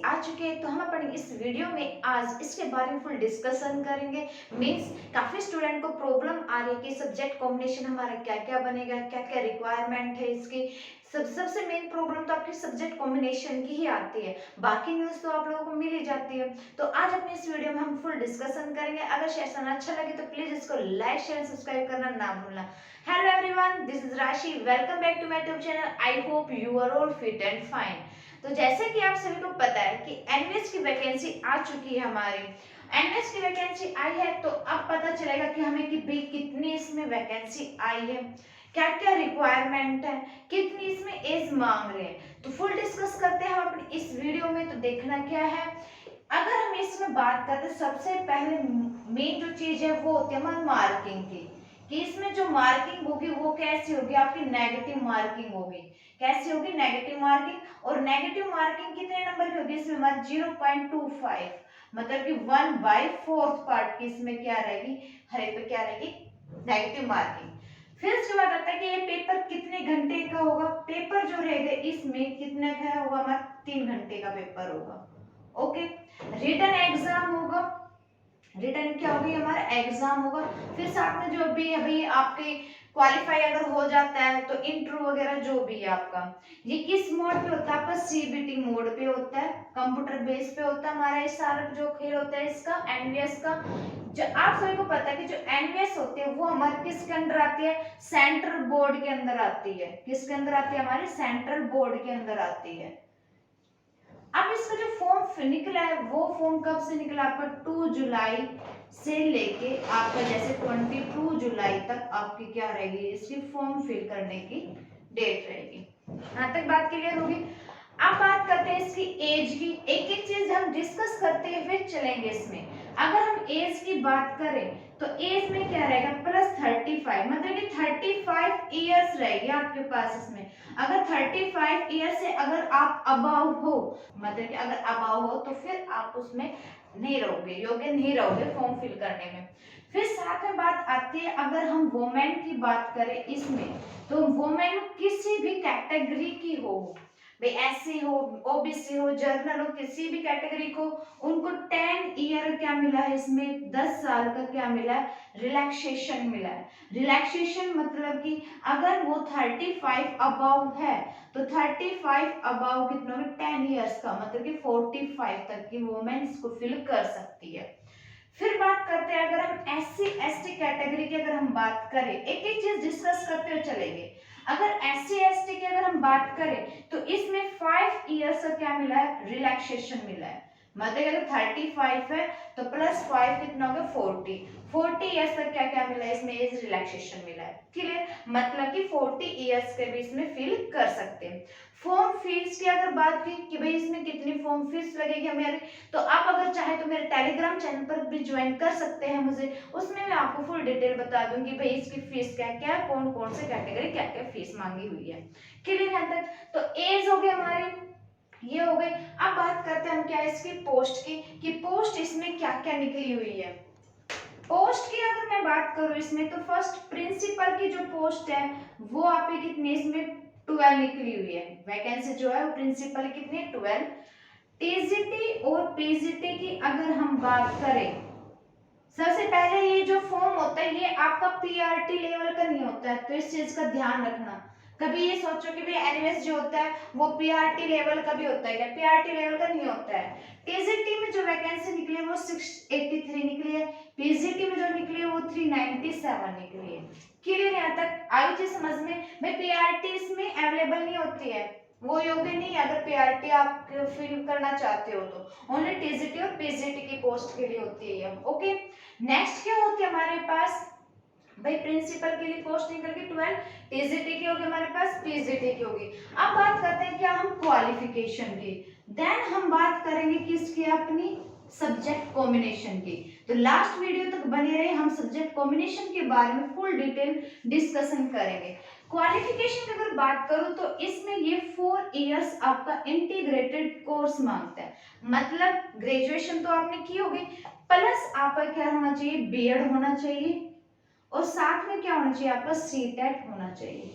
आ चुकी है, तो हम अपनी इस वीडियो में आज इसके बारे में फुल डिस्कशन करेंगे। मीन्स काफ़ी स्टूडेंट को प्रॉब्लम आ रही है कि सब्जेक्ट कॉम्बिनेशन हमारा क्या क्या बनेगा, क्या क्या रिक्वायरमेंट है इसकी। सबसे मेन प्रॉब्लम तो आपकी सब्जेक्ट कॉम्बिनेशन की ही आती है, बाकी न्यूज़ तो आप लोगों को मिल ही जाती है। तो आज अपनी इस वीडियो में हम फुल डिस्कशन करेंगे। अगर सेशन अच्छा लगे तो प्लीज़ इसको लाइक शेयर सब्सक्राइब करना ना भूलना। Hello everyone, this is Rashi. Welcome back to my YouTube channel. I hope you are all fit and fine. तो जैसे कि आप सभी को पता है कि एनवीएस की वैकेंसी आ चुकी है हमारी। एनवीएस की वैकेंसी आई है तो अब पता चलेगा कि हमें कि भाई कितनी इसमें वैकेंसी आई है, क्या क्या रिक्वायरमेंट है, कितनी इसमें एज मांग रहे हैं। तो फुल डिस्कस करते हैं हम अपनी इस वीडियो में। तो देखना क्या है, अगर हम इसमें बात करते हैं सबसे पहले मेन जो चीज है वो होती है हमारी मार्किंग की, कि इसमें जो मार्किंग होगी वो कैसी होगी, आपकी नेगेटिव मार्किंग होगी। कैसी होगी? Negative marking. और नेगेटिव मार्किंग कितने नंबर की होगी इसमें? हमारी 0.25, मतलब कि 1/4 पार्ट की इसमें क्या रहेगी, हर एक पे क्या रहेगी, नेगेटिव मार्किंग। फिर उसके बाद आता है कि ये पेपर कितने घंटे का होगा। पेपर जो रहेगा इसमें कितने का होगा, हमारा 3 घंटे का पेपर होगा। ओके। रिटन एग्जाम होगा। रिटर्न क्या होगी, हमारा एग्जाम होगा। फिर साथ में जो भी अभी आपके क्वालिफाई अगर हो जाता है तो इंटरव्यू वगैरह जो भी है आपका, ये किस मोड पे होता है? आपका सीबीटी मोड पे होता है, कंप्यूटर बेस पे होता है हमारा ये सारा जो खेल होता है इसका, एनवीएस का। जो आप सभी को पता है कि जो एनवीएस होती है वो हमारे किसके अंदर आती है? सेंट्रल बोर्ड के अंदर आती है। किसके अंदर आती है? हमारे सेंट्रल बोर्ड के अंदर आती है। अब इसका जो फॉर्म निकला है वो फॉर्म कब से निकला? आपका 2 जुलाई से लेके आपका जैसे 22 जुलाई तक आपकी क्या रहेगी, इसकी फॉर्म फिल करने की डेट रहेगी। यहाँ तक बात क्लियर होगी। अब बात करते हैं इसकी एज की। एक एक चीज हम डिस्कस करते हुए चलेंगे इसमें। अगर हम एज की बात करें तो एज में क्या रहेगा, +35, मतलब कि 35 ईयर्स रहेगी आपके पास इसमें। अगर 35 ईयर से अगर आप अबाव हो, मतलब कि अगर अबाव हो तो फिर आप उसमें नहीं रहोगे, योग्य नहीं रहोगे फॉर्म फिल करने में। फिर साथ में बात आती है, अगर हम वोमेन की बात करें इसमें, तो वोमेन किसी भी कैटेगरी की हो, भाई एससी हो, ओबीसी हो, जनरल हो, किसी भी कैटेगरी को, उनको 10 ईयर क्या मिला है इसमें, 10 साल का क्या मिला है, रिलैक्सेशन मिला है। रिलैक्सेशन मतलब कि अगर वो 35 अबाव है तो 35 अबाव कितनों में, 10 ईयर्स का, मतलब कि 45 तक की वोमेन इसको फिल कर सकती है। फिर बात करते हैं, अगर हम एससी एसटी कैटेगरी की अगर हम बात करें, एक एक चीज डिस्कस करते हुए चलेंगे। अगर एससी एसटी की अगर हम बात करें तो इसमें 5 ईयर्स का क्या मिला है, रिलैक्सेशन मिला है। मतलब अगर 35 है तो +5 कितना होगा, 40 ईयर्स तक क्या क्या मिला है इसमें, एज रिलैक्सेशन मिला है। क्लियर? मतलब कि 40 ईयर्स के भी इसमें फिल कर सकते हैं। फॉर्म फीस की अगर बात की कि भाई इसमें कितनी फॉर्म फीस लगेगी हमारे, तो आप अगर चाहे तो मेरे टेलीग्राम चैनल पर भी ज्वाइन कर सकते हैं मुझे, उसमें मैं आपको फुल डिटेल बता दूंगी भाई इसकी फीस क्या क्या है, कौन कौन से कैटेगरी क्या क्या फीस मांगी हुई है। क्लियर यहाँ तक? तो एज हो गई हमारी, ये हो गई। अब बात करते हैं हम क्या इसकी पोस्ट की, कि पोस्ट इसमें क्या क्या निकली हुई है। पोस्ट की अगर मैं बात करूं इसमें, तो फर्स्ट प्रिंसिपल की जो पोस्ट है वो आपकी कितनी इसमें, 12 निकली हुई है। वैकेंसी जो है वो प्रिंसिपल कितनी, 12। टीजीटी और पीजीटी की अगर हम बात करें, सबसे पहले ये जो फॉर्म होता है ये आपका पीआरटी लेवल का नहीं होता है, तो इस चीज का ध्यान रखना। कभी ये सोचो कि भाई एनवीएस जो होता है वो पीआरटी लेवल का भी होता है, क्या पीआरटी लेवल का नहीं होता है। टीजीटी में जो वैकेंसी निकली है वो 683 निकली है, पीजीटी में जो निकली है वो 397 निकली है। क्लियर? यहाँ तक आई चीज समझ में? भाई पीआरटी इसमें अवेलेबल नहीं होती है, वो योग्य नहीं है अगर पीआरटी आप फिल करना चाहते हो तो। ओनली टीजीटी और पीजीटी की पोस्ट के लिए होती है। ओके। नेक्स्ट क्या होती है हमारे पास, भाई प्रिंसिपल के लिए पोस्ट निकल गई 12, टीजीटी की होगी हमारे पास, पीजीटी की होगी। अब बात करते हैं क्या हम क्वालिफिकेशन की, देन हम बात करेंगे किसकी, अपनी सब्जेक्ट कॉम्बिनेशन की। तो लास्ट वीडियो तक बने रहे, हम सब्जेक्ट कॉम्बिनेशन के बारे में फुल डिटेल डिस्कशन करेंगे। क्वालिफिकेशन की अगर बात करूं तो इसमें ये 4 इयर्स आपका इंटीग्रेटेड कोर्स मांगता है, मतलब ग्रेजुएशन तो आपने की होगी, प्लस आपका क्या होना चाहिए, बीएड होना चाहिए, और साथ में क्या होना चाहिए आपका सीटेट होना चाहिए।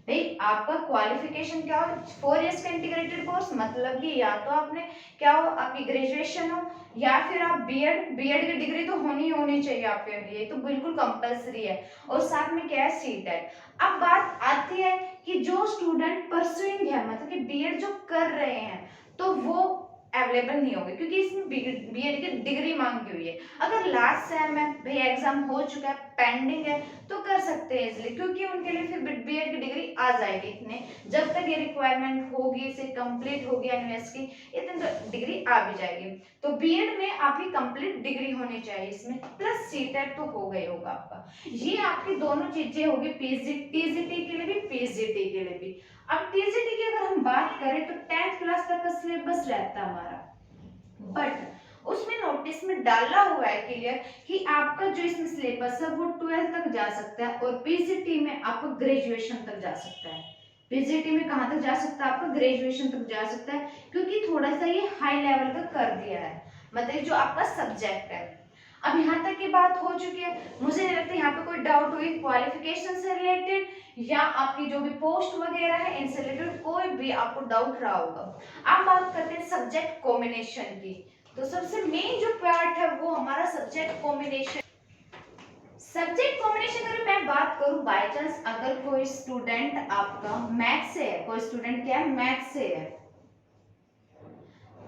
भाई आपका क्वालिफिकेशन क्या हो, 4 इयर्स का इंटीग्रेटेड कोर्स, मतलब कि या तो आपने क्या हो, आपकी ग्रेजुएशन हो या फिर आप बीएड की डिग्री तो होनी चाहिए आपके लिए, तो बिल्कुल कंपलसरी है। और साथ में क्या है, सीटेट। अब बात आती है कि जो स्टूडेंट परसुइंग है, मतलब कि बीएड जो कर रहे हैं, तो वो अवेलेबल नहीं होंगे क्योंकि इसमें बीएड की डिग्री मांगी हुई है। अगर लास्ट सेम है भाई, एग्जाम हो चुका है, पेंडिंग है, तो कर सकते हैं इसलिए, क्योंकि उनके लिए फिर बीएड की डिग्री आ जाएगी। इतने जब तक ये रिक्वायरमेंट होगी, इसे कंप्लीट होगी यूनिवर्सिटी, इतने तो डिग्री आ भी जाएगी। तो बीएड में आपकी कंप्लीट डिग्री होनी चाहिए, इसमें प्लस सीटेट तो हो गई होगा आपका। ये आपकी दोनों चीजें होगी, टीजीटी के लिए भी, पीजीटी के लिए भी। अब टीजीटी की अगर हम बात करें तो 10th क्लास तक का सिलेबस रहता है हमारा, बट उसमें नोटिस में डाला हुआ है क्लियर कि आपका जो इसमें सिलेबस है वो 12th तक जा सकता है, और पीजीटी में आपको ग्रेजुएशन तक जा सकता है। पीजीटी में कहां तक जा सकता है, आपका ग्रेजुएशन तक जा सकता है, क्योंकि थोड़ा सा ये हाई लेवल का कर दिया है, मतलब जो आपका सब्जेक्ट है। अब यहाँ तक की बात हो चुकी है, मुझे नहीं लगता यहाँ पे कोई डाउट हुई क्वालिफिकेशन से रिलेटेड या आपकी जो भी पोस्ट वगैरह है इनसे रिलेटेड कोई भी आपको डाउट रहा होगा। अब बात करते हैं सब्जेक्ट कॉम्बिनेशन की। तो सबसे मेन जो पार्ट है वो हमारा सब्जेक्ट कॉम्बिनेशन। सब्जेक्ट कॉम्बिनेशन अगर मैं बात करूं, बाय चांस अगर कोई स्टूडेंट आपका मैथ से है, कोई स्टूडेंट क्या है, मैथ से है,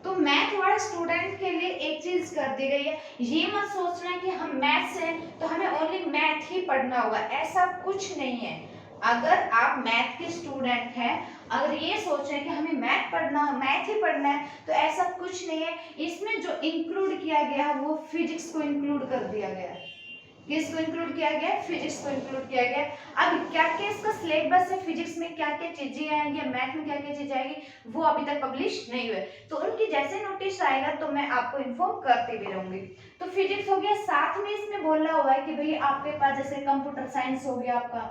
तो मैथ वाले स्टूडेंट के लिए एक चीज कर दी गई है, ये मत सोचना कि हम मैथ से हैं तो हमें ओनली मैथ ही पढ़ना होगा, ऐसा कुछ नहीं है। अगर आप मैथ के स्टूडेंट हैं, अगर ये सोच रहे हैं कि हमें मैथ ही पढ़ना है, तो ऐसा कुछ नहीं है। इसमें जो इंक्लूड किया गया है वो फिजिक्स को इंक्लूड कर दिया गया है। किसको इंक्लूड किया गया है, फिजिक्स को इंक्लूड किया गया है। अब क्या क्या इसका सिलेबस है, फिजिक्स में क्या क्या चीजें आएंगी, मैथ में क्या क्या चीजें आएंगी, वो अभी तक पब्लिश नहीं हुए, तो उनकी जैसे नोटिस आएगा तो मैं आपको इन्फॉर्म करती भी रहूंगी। तो फिजिक्स हो गया, साथ में इसमें बोला हुआ है कि भाई आपके पास जैसे कंप्यूटर साइंस हो गया आपका,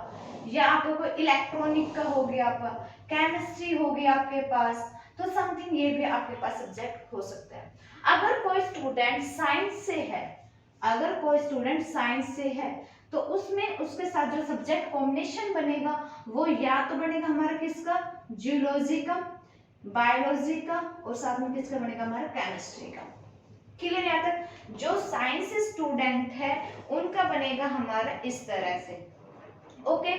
या आपको कोई इलेक्ट्रॉनिक का हो गया आपका, केमिस्ट्री हो गया आपके पास, तो समथिंग ये भी आपके पास सब्जेक्ट हो सकता है। अगर कोई स्टूडेंट साइंस से है, अगर कोई स्टूडेंट साइंस से है, तो उसमें उसके साथ जो सब्जेक्ट कॉम्बिनेशन बनेगा वो या तो बनेगा हमारा किसका, जियोलॉजी का, बायोलॉजी का, और साथ में किसका बनेगा, हमारा केमिस्ट्री का। क्लियर यहाँ तक? जो साइंस स्टूडेंट है उनका बनेगा हमारा इस तरह से। ओके,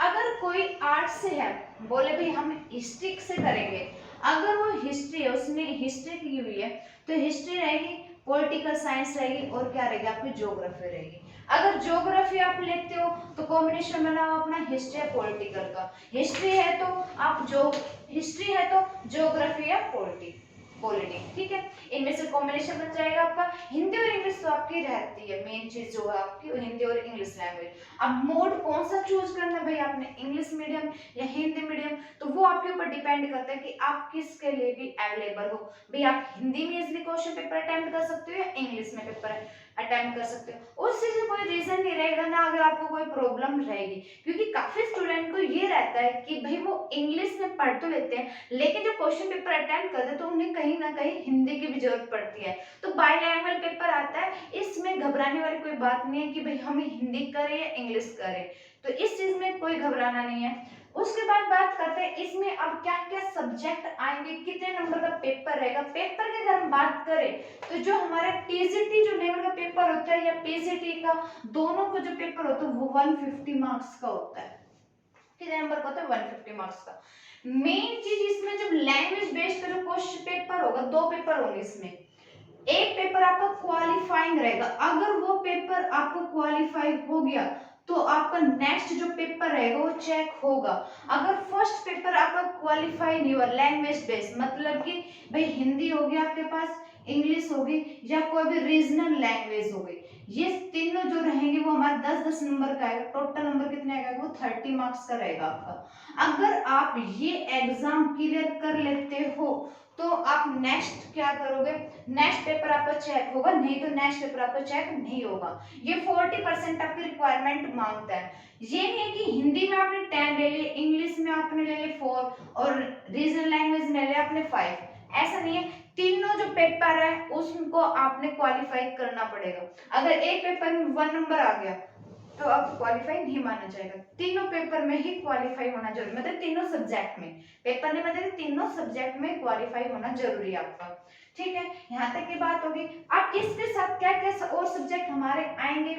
अगर कोई आर्ट से है, बोले भाई हम हिस्ट्री से करेंगे, अगर वो हिस्ट्री है, उसने हिस्ट्री की हुई है, तो हिस्ट्री रहेगी, पॉलिटिकल साइंस रहेगी, और क्या रहेगी आपकी ज्योग्राफी रहेगी। अगर ज्योग्राफी आप लेते हो तो कॉम्बिनेशन बना हुआ अपना हिस्ट्री या पॉलिटिकल का, हिस्ट्री है तो आप जो हिस्ट्री है तो ज्योग्राफी या पॉलिटी, ठीक है, इनमें से कॉम्बिनेशन बन जाएगा आपका। हिंदी और इंग्लिश तो आपकी रहती है, मेन चीज जो है आपकी हिंदी और इंग्लिश लैंग्वेज। अब मोड कौन सा चूज करना भाई, आपने इंग्लिश मीडियम या हिंदी मीडियम, तो वो आपके ऊपर डिपेंड करता है कि आप किसके लिए भी अवेलेबल हो। भाई आप हिंदी में इजिली क्वेश्चन पेपर अटेम्प्ट कर सकते हो या इंग्लिश में पेपर अटेम्प्ट कर सकते हो, उस चीज में कोई रीजन नहीं रहेगा ना, अगर आपको कोई प्रॉब्लम रहेगी। क्योंकि काफी स्टूडेंट को ये रहता है कि भाई वो इंग्लिश में पढ़ तो लेते हैं, लेकिन जब क्वेश्चन पेपर अटेम्प्ट करते हैं तो उन्हें कहीं ना कहीं हिंदी की भी जरूरत पड़ती है। तो बाइलैंग्वेज पेपर आता है, इसमें घबराने वाली कोई बात नहीं है कि भाई हमें हिंदी करें या इंग्लिश करें, तो इस चीज में कोई घबराना नहीं है। उसके बाद बात करते हैं इसमें अब क्या क्या सब्जेक्ट आएंगे, कितने नंबर का पेपर रहेगा। पेपर की अगर हम बात करें तो जो हमारा टीजीटी जो लेवल का पेपर होता है या पीजीटी का, दोनों का जो पेपर होता है वो 150 मार्क्स का होता है। कितने नंबर का होता है, 150 मार्क्स का। मेन चीज इसमें जब लैंग्वेज बेस्ड का जो क्वेश्चन पेपर होगा, 2 पेपर होंगे इसमें, एक पेपर आपका क्वालिफाइंग रहेगा, अगर वो पेपर आपको क्वालिफाई हो गया तो आपका नेक्स्ट जो पेपर रहेगा वो चेक होगा। अगर फर्स्ट पेपर आपका क्वालिफाई नहीं हुआ लैंग्वेज बेस्ड, मतलब कि भाई हिंदी हो गया आपके पास, इंग्लिश होगी या कोई भी रीजनल लैंग्वेज हो गई, ये तीनों जो रहेंगे वो हमारा 10-10 नंबर का आएगा, टोटल नंबर कितने आएगा, वो 30 मार्क्स का रहेगा आपका। अगर आप ये एग्जाम क्लियर कर लेते हो तो आप नेक्स्ट क्या करोगे, नेक्स्ट पेपर आपका चेक होगा, नहीं तो नेक्स्ट पेपर आपका चेक नहीं होगा। ये 40% आपकी रिक्वायरमेंट मांगता है। ये नहीं है कि हिंदी में आपने 10 ले लिए, इंग्लिश में आपने ले लिए 4 और रीजनल लैंग्वेज में ले लिया आपने 5, ऐसा नहीं है। तीनों जो पेपर है उसको आपने क्वालिफाई करना पड़ेगा। अगर एक पेपर में 1 नंबर आ गया तो अब क्वालिफाई नहीं माना जाएगा। तीनों पेपर में ही क्वालिफाई होना जरूरी, मतलब तीनों सब्जेक्ट में, पेपर नहीं मतलब तीनों सब्जेक्ट में क्वालिफाई होना जरूरी है आपका। ठीक है, यहाँ तक की बात होगी। अब इसके साथ क्या क्या और सब्जेक्ट हमारे आएंगे,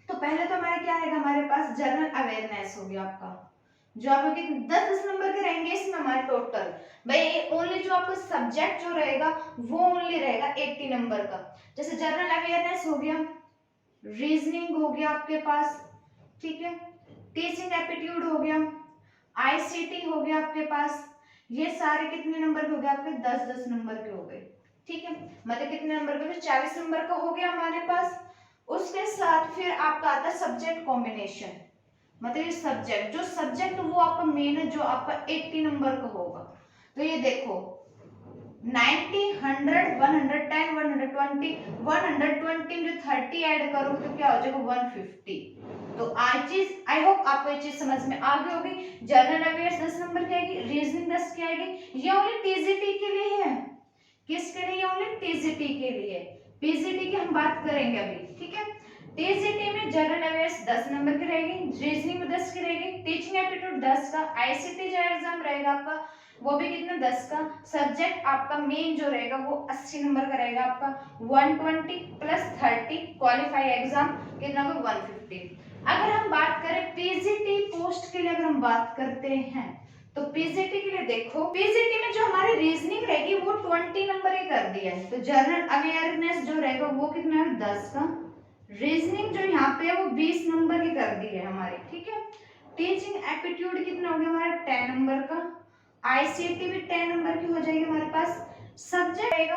तो पहले तो हमारे क्या आएगा, हमारे पास जनरल अवेयरनेस हो गया आपका, जो आपके 10-10 नंबर के रहेंगे इसमें हमारे टोटल। भाई ओनली जो आपका सब्जेक्ट जो रहेगा वो ओनली रहेगा 80 नंबर का। जैसे जनरल अवेयरनेस हो गया, रीजनिंग हो गया आपके पास, ठीक है, टीचिंग एप्टीट्यूड हो गया, आईसीटी हो गया आपके पास। ये सारे कितने नंबर के हो गए आपके, 10-10 नंबर के हो गए। ठीक है, मतलब कितने नंबर के, 40 नंबर का हो गया हमारे पास। उसके साथ फिर आपका आता है सब्जेक्ट कॉम्बिनेशन, मतलब ये सब्जेक्ट, जो सब्जेक्ट वो आपका मेन है, जो आपका 80 नंबर का होगा। तो ये देखो 90, 100, 110, 120, 120 जो 30 ऐड करो तो क्या हो जाएगा 150। तो आई होप आपको ये चीज समझ में आ गई होगी। जनरल अवेयर्स 10 नंबर की आएगी, रीजनिंग 10 की आएगी। ये ओनली टीजीटी के लिए है, किसके लिए, ओनली टीजीटी के लिए। पीजीटी की हम बात करेंगे अभी, ठीक है। टीजीटी में जनरल अवेयर्स 10 नंबर की रहेगी, रीजनिंग में 10 की रहेगी, टीचिंग एप्टीट्यूड 10 का, आईसीटी जो एग्जाम रहेगा आपका वो भी कितना 10 का। सब्जेक्ट आपका मेन जो रहेगा वो 80 नंबर का रहेगा आपका, 120 प्लस 30 क्वालिफाई एग्जाम कितना होगा 150। अगर हम बात करें पीजीटी पोस्ट के लिए, अगर हम बात करते हैं तो पीजीटी के लिए देखो, पीजीटी में जो हमारी रीजनिंग रहेगी वो 20 नंबर की कर दिया है, तो जनरल अवेयरनेस जो रहेगा वो कितना है 10 का। रीजनिंग जो यहाँ पे है वो 20 नंबर की कर दी है हमारी, ठीक है। टीचिंग एप्टीट्यूड कितना हो गया हमारा 10 नंबर का, आईसीटी भी 10 नंबर की हो जाएगी हमारे पास। सब्जेक्ट रहेगा,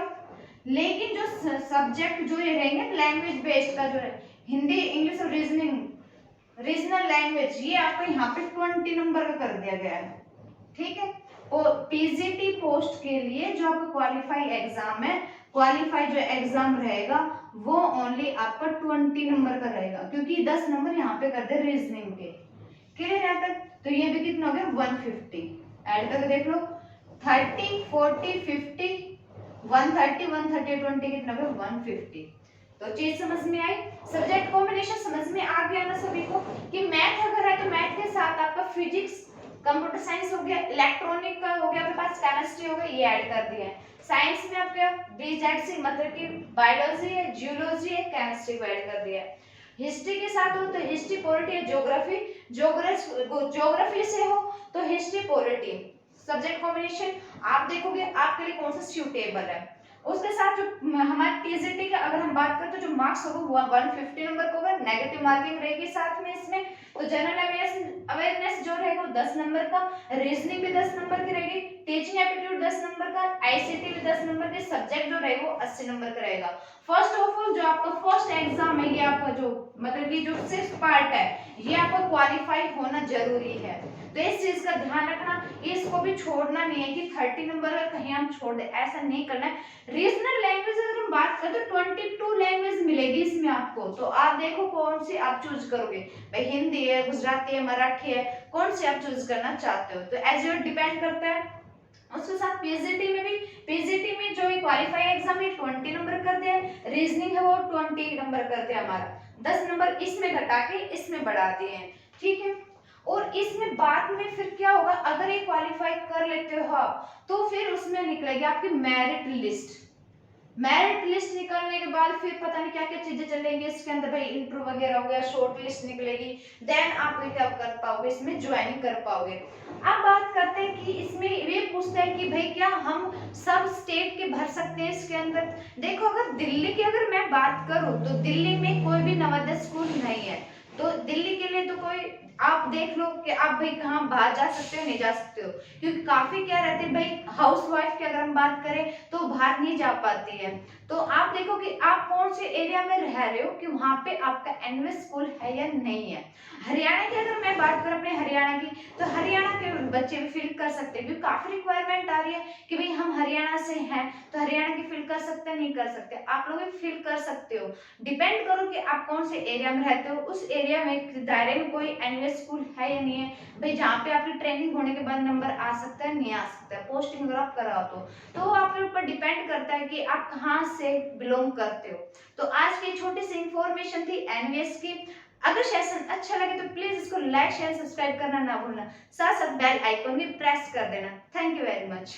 लेकिन जो सब्जेक्ट जो ये रहेंगे लैंग्वेज बेस्ड का जो है, हिंदी, इंग्लिश और रीजनिंग, रीजनल लैंग्वेज, ये आपको यहाँ पे 20 नंबर का कर दिया गया है, ठीक है। और पीजीटी पोस्ट के लिए जो आपका क्वालिफाई एग्जाम है, क्वालिफाई जो एग्जाम रहेगा वो ओनली आपका 20 नंबर का रहेगा, क्योंकि 10 नंबर यहाँ पे कर दे रीजनिंग के। क्लियर है तक? तो ये भी कितना हो गया 150। ऐड करके देख लो 30, 40, 50, 130, 130, 20 कितना हो गया 150। तो चीज समझ में आई, सब्जेक्ट कॉम्बिनेशन समझ में आ गया ना सभी को, कि मैथ अगर है तो मैथ के साथ आपका फिजिक्स, कंप्यूटर साइंस हो गया, इलेक्ट्रॉनिक का हो गया आपके पास, केमिस्ट्री हो गया, ये ऐड कर दिया है। साइंस में आपका बीजेडसी मतलब कि बायोलॉजी है, जियोलॉजी है, केमिस्ट्री को ऐड कर दिया है। हिस्ट्री के साथ हो तो हिस्ट्री, पॉलिटी या ज्योग्राफी, ज्योग्राफी से हो तो हिस्ट्री, पॉलिटी। सब्जेक्ट कॉम्बिनेशन आप देखोगे आपके लिए कौन सा सूटेबल है। उसके साथ जो हमारे टीजीटी का अगर हम बात करें तो जो मार्क्स होगा वो 150 नंबर का होगा, नेगेटिव मार्किंग रहेगी साथ में इसमें। तो जनरल अवेयरनेस जो रहेगा वो 10 नंबर का, रीजनिंग भी 10 नंबर की रहेगी, टीचिंग एप्टीट्यूड 10 नंबर का, आईसीटी भी 10 नंबर के, सब्जेक्ट जो रहेगा वो 80 नंबर का रहेगा। फर्स्ट ऑफ ऑल जो आपका फर्स्ट एग्जाम है, ये आपका जो मतलब कि जो 6th पार्ट है, ये आपका क्वालिफाई होना जरूरी है। तो इस चीज का ध्यान रखना, इसको भी छोड़ना नहीं है कि 30 नंबर का कहीं हम छोड़ दे, ऐसा नहीं करना है। रीजनल लैंग्वेज अगर हम बात करें तो 22 लैंग्वेज मिलेगी इसमें आपको, तो आप देखो कौन सी आप चूज करोगे, भाई हिंदी है, गुजराती है, मराठी है, कौन सी आप चूज करना चाहते हो, तो एज योर डिपेंड करता है। उसके साथ पीजीटी में भी, पीजीटी में जो क्वालिफाई एग्जाम है 20 नंबर कर दिया है, रीजनिंग है वो 20 नंबर कर दिया हमारा, 10 नंबर इसमें घटा के इसमें बढ़ा दिए हैं, ठीक है। और इसमें बाद में फिर क्या होगा, अगर ये क्वालिफाई कर लेते हो आप तो फिर उसमें निकलेगी आपकी मेरिट लिस्ट। मेरिट लिस्ट निकलने के बाद फिर पता नहीं क्या क्या चीजें चलेंगी इसके अंदर, भाई इंटरव्यू वगैरह हो गया, शॉर्ट लिस्ट निकलेगी, देन आप क्या कर पाओगे, इसमें ज्वाइनिंग कर पाओगे। अब बात करते हैं कि इसमें ये पूछते हैं कि भाई क्या हम सब स्टेट के भर सकते हैं इसके अंदर। देखो अगर दिल्ली की अगर मैं बात करूं तो दिल्ली में कोई भी नवोदय स्कूल नहीं है, तो दिल्ली के लिए तो कोई आप देख लो कि आप भाई कहाँ बाहर जा सकते हो, नहीं जा सकते हो, क्योंकि काफी क्या रहते हैं भाई, हाउस वाइफ की अगर हम बात करें तो बाहर नहीं जा पाती है। तो आप देखो कि आप कौन से एरिया में रह रहे हो, कि वहां पे आपका एनवीएस स्कूल है या नहीं है। हरियाणा की अगर मैं बात करूं अपने हरियाणा की, तो हरियाणा के बच्चे भी फिल कर सकते हैं, क्योंकि काफी रिक्वायरमेंट आ रही है कि भाई हम हरियाणा से हैं, तो हरियाणा की फिल कर सकते हैं, नहीं कर सकते, आप लोग भी फिल कर सकते हो। डिपेंड करो कि आप कौन से एरिया में रहते हो, उस एरिया में दायरे में कोई एनवीएस स्कूल है या नहीं है, भाई जहाँ पे आपकी ट्रेनिंग होने के बाद नंबर आ सकता है, नहीं आ सकता है, पोस्टिंग अगर आप कराओ तो आपके ऊपर डिपेंड करता है कि आप कहाँ से बिलोंग करते हो। तो आज की छोटी सी इंफॉर्मेशन थी एनवीएस की। अगर सेशन अच्छा लगे तो प्लीज इसको लाइक शेयर सब्सक्राइब करना ना भूलना, साथ साथ बेल आइकन भी प्रेस कर देना। Thank you very much.